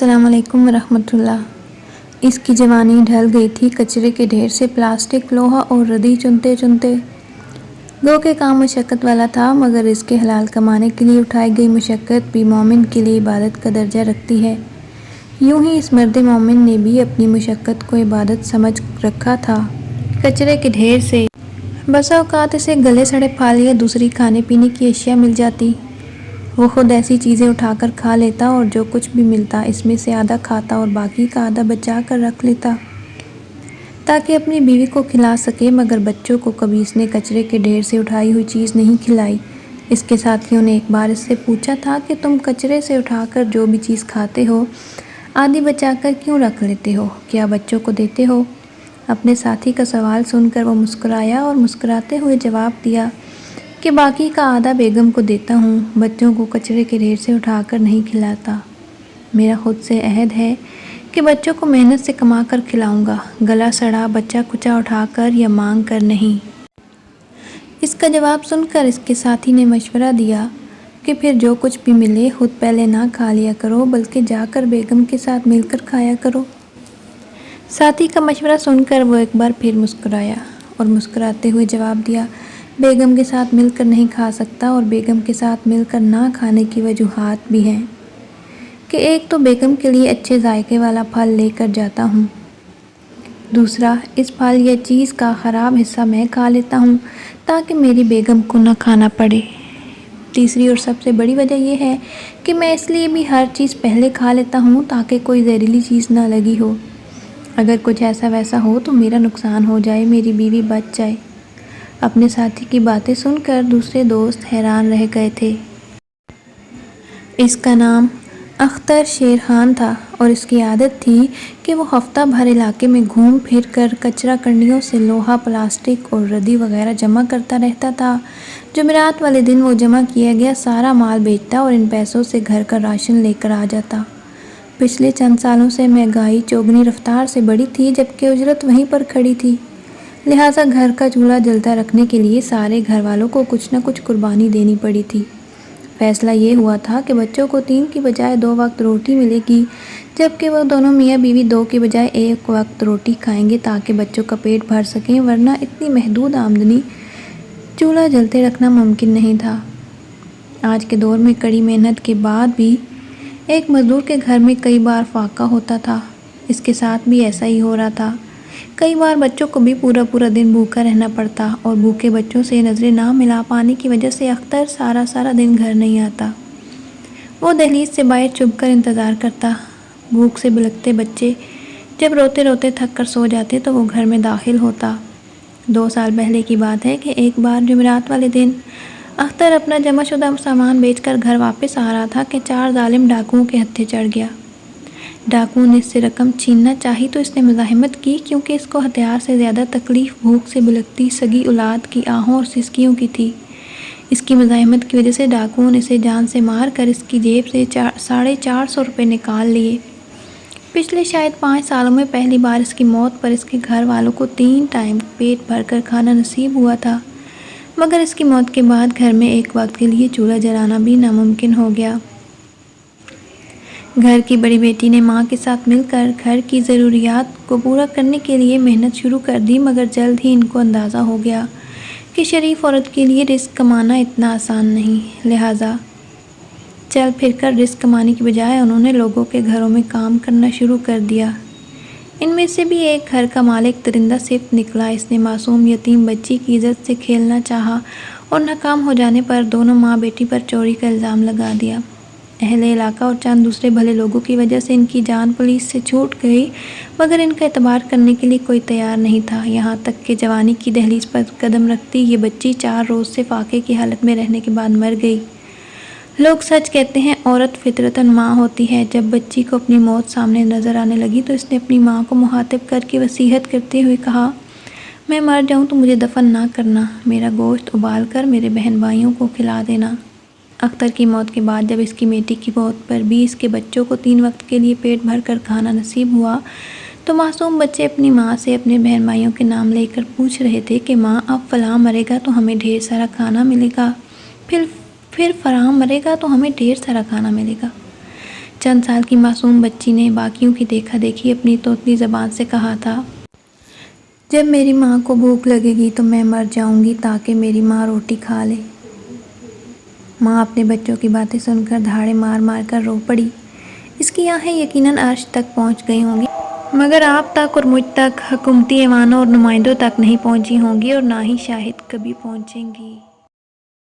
السلام علیکم ورحمۃ اللہ۔ اس کی جوانی ڈھل گئی تھی کچرے کے ڈھیر سے پلاسٹک، لوہا اور ردی چنتے چنتے۔ گو کے کام مشقت والا تھا، مگر اس کے حلال کمانے کے لیے اٹھائی گئی مشقت بھی مومن کے لیے عبادت کا درجہ رکھتی ہے۔ یوں ہی اس مرد مومن نے بھی اپنی مشقت کو عبادت سمجھ رکھا تھا۔ کچرے کے ڈھیر سے بسا اوقات اسے گلے سڑے پھل یا دوسری کھانے پینے کی اشیاء مل جاتی۔ وہ خود ایسی چیزیں اٹھا کر کھا لیتا اور جو کچھ بھی ملتا اس میں سے آدھا کھاتا اور باقی کا آدھا بچا کر رکھ لیتا تاکہ اپنی بیوی کو کھلا سکے، مگر بچوں کو کبھی اس نے کچرے کے ڈھیر سے اٹھائی ہوئی چیز نہیں کھلائی۔ اس کے ساتھیوں نے ایک بار اس سے پوچھا تھا کہ تم کچرے سے اٹھا کر جو بھی چیز کھاتے ہو آدھی بچا کر کیوں رکھ لیتے ہو؟ کیا بچوں کو دیتے ہو؟ اپنے ساتھی کا سوال سن کر وہ مسکرایا اور مسکراتے ہوئے جواب دیا کہ باقی کا آدھا بیگم کو دیتا ہوں، بچوں کو کچرے کے ڈھیر سے اٹھا کر نہیں کھلاتا۔ میرا خود سے عہد ہے کہ بچوں کو محنت سے کما کر کھلاؤں گا، گلا سڑا بچہ کچا اٹھا کر یا مانگ کر نہیں۔ اس کا جواب سن کر اس کے ساتھی نے مشورہ دیا کہ پھر جو کچھ بھی ملے خود پہلے نہ کھا لیا کرو، بلکہ جا کر بیگم کے ساتھ مل کر کھایا کرو۔ ساتھی کا مشورہ سن کر وہ ایک بار پھر مسکرایا اور مسکراتے ہوئے جواب دیا، بیگم کے ساتھ مل کر نہیں کھا سکتا، اور بیگم کے ساتھ مل کر نہ کھانے کی وجوہات بھی ہیں کہ ایک تو بیگم کے لیے اچھے ذائقے والا پھل لے کر جاتا ہوں، دوسرا اس پھل یا چیز کا خراب حصہ میں کھا لیتا ہوں تاکہ میری بیگم کو نہ کھانا پڑے، تیسری اور سب سے بڑی وجہ یہ ہے کہ میں اس لیے بھی ہر چیز پہلے کھا لیتا ہوں تاکہ کوئی زہریلی چیز نہ لگی ہو، اگر کچھ ایسا ویسا ہو تو میرا نقصان ہو جائے، میری بیوی بچ جائے۔ اپنے ساتھی کی باتیں سن کر دوسرے دوست حیران رہ گئے تھے۔ اس کا نام اختر شیر خان تھا اور اس کی عادت تھی کہ وہ ہفتہ بھر علاقے میں گھوم پھر کر کچرا کنڈیوں سے لوہا، پلاسٹک اور ردی وغیرہ جمع کرتا رہتا تھا۔ جمعرات والے دن وہ جمع کیا گیا سارا مال بیچتا اور ان پیسوں سے گھر کا راشن لے کر آ جاتا۔ پچھلے چند سالوں سے مہنگائی چوگنی رفتار سے بڑھی تھی، جبکہ اجرت وہیں پر کھڑی تھی، لہٰذا گھر کا چولہا جلتا رکھنے کے لیے سارے گھر والوں کو کچھ نہ کچھ قربانی دینی پڑی تھی۔ فیصلہ یہ ہوا تھا کہ بچوں کو 3 کی بجائے 2 وقت روٹی ملے گی، جبکہ وہ دونوں میاں بیوی 2 کی بجائے 1 وقت روٹی کھائیں گے تاکہ بچوں کا پیٹ بھر سکیں، ورنہ اتنی محدود آمدنی چولہا جلتے رکھنا ممکن نہیں تھا۔ آج کے دور میں کڑی محنت کے بعد بھی ایک مزدور کے گھر میں کئی بار فاقہ ہوتا تھا۔ اس کے ساتھ بھی ایسا ہی ہو رہا تھا۔ کئی بار بچوں کو بھی پورا دن بھوکا رہنا پڑتا اور بھوکے بچوں سے نظریں نہ ملا پانے کی وجہ سے اختر سارا دن گھر نہیں آتا۔ وہ دہلیز سے باہر چھپ کر انتظار کرتا۔ بھوک سے بلکتے بچے جب روتے روتے تھک کر سو جاتے تو وہ گھر میں داخل ہوتا۔ 2 سال پہلے کی بات ہے کہ ایک بار جمعرات والے دن اختر اپنا جمع شدہ سامان بیچ کر گھر واپس آ رہا تھا کہ 4 ظالم ڈاکوؤں کے ہتھے چڑھ گیا۔ ڈاکوؤں نے اس سے رقم چھیننا چاہی تو اس نے مزاحمت کی، کیونکہ اس کو ہتھیار سے زیادہ تکلیف بھوک سے بلکتی سگی اولاد کی آہوں اور سسکیوں کی تھی۔ اس کی مزاحمت کی وجہ سے ڈاکوؤں نے اسے جان سے مار کر اس کی جیب سے 450 روپے نکال لیے۔ پچھلے شاید 5 سالوں میں پہلی بار اس کی موت پر اس کے گھر والوں کو 3 ٹائم پیٹ بھر کر کھانا نصیب ہوا تھا، مگر اس کی موت کے بعد گھر میں ایک وقت کے لیے چولہا جلانا بھی ناممکن ہو گیا۔ گھر کی بڑی بیٹی نے ماں کے ساتھ مل کر گھر کی ضروریات کو پورا کرنے کے لیے محنت شروع کر دی، مگر جلد ہی ان کو اندازہ ہو گیا کہ شریف عورت کے لیے رزق کمانا اتنا آسان نہیں، لہٰذا چل پھر کر رزق کمانے کی بجائے انہوں نے لوگوں کے گھروں میں کام کرنا شروع کر دیا۔ ان میں سے بھی ایک گھر کا مالک درندہ صفت نکلا۔ اس نے معصوم یتیم بچی کی عزت سے کھیلنا چاہا اور ناکام ہو جانے پر دونوں ماں بیٹی پر چوری کا الزام لگا دیا۔ اہل علاقہ اور چند دوسرے بھلے لوگوں کی وجہ سے ان کی جان پولیس سے چھوٹ گئی، مگر ان کا اعتبار کرنے کے لیے کوئی تیار نہیں تھا، یہاں تک کہ جوانی کی دہلیز پر قدم رکھتی یہ بچی 4 روز سے فاقے کی حالت میں رہنے کے بعد مر گئی۔ لوگ سچ کہتے ہیں عورت فطرتاً ماں ہوتی ہے۔ جب بچی کو اپنی موت سامنے نظر آنے لگی تو اس نے اپنی ماں کو مخاطب کر کے وصیت کرتے ہوئے کہا، میں مر جاؤں تو مجھے دفن نہ کرنا، میرا گوشت ابال کر میرے بہن بھائیوں کو کھلا دینا۔ اختر کی موت کے بعد جب اس کی بیٹی کی موت پر بھی اس کے بچوں کو 3 وقت کے لیے پیٹ بھر کر کھانا نصیب ہوا تو معصوم بچے اپنی ماں سے اپنے بہن بھائیوں کے نام لے کر پوچھ رہے تھے کہ ماں اب فلاں مرے گا تو ہمیں ڈھیر سارا کھانا ملے گا، پھر فلاں مرے گا تو ہمیں ڈھیر سارا کھانا ملے گا۔ چند سال کی معصوم بچی نے باقیوں کی دیکھا دیکھی اپنی توتلی زبان سے کہا تھا، جب میری ماں کو بھوک لگے گی تو میں مر جاؤں گی تاکہ میری ماں روٹی کھا لے۔ ماں اپنے بچوں کی باتیں سن کر دھاڑے مار مار کر رو پڑی۔ اس کی آہیں یقیناً عرش تک پہنچ گئی ہوں گی، مگر آپ تک اور مجھ تک، حکومتی ایوانوں اور نمائندوں تک نہیں پہنچی ہوں گی اور نہ ہی شاید کبھی پہنچیں گی۔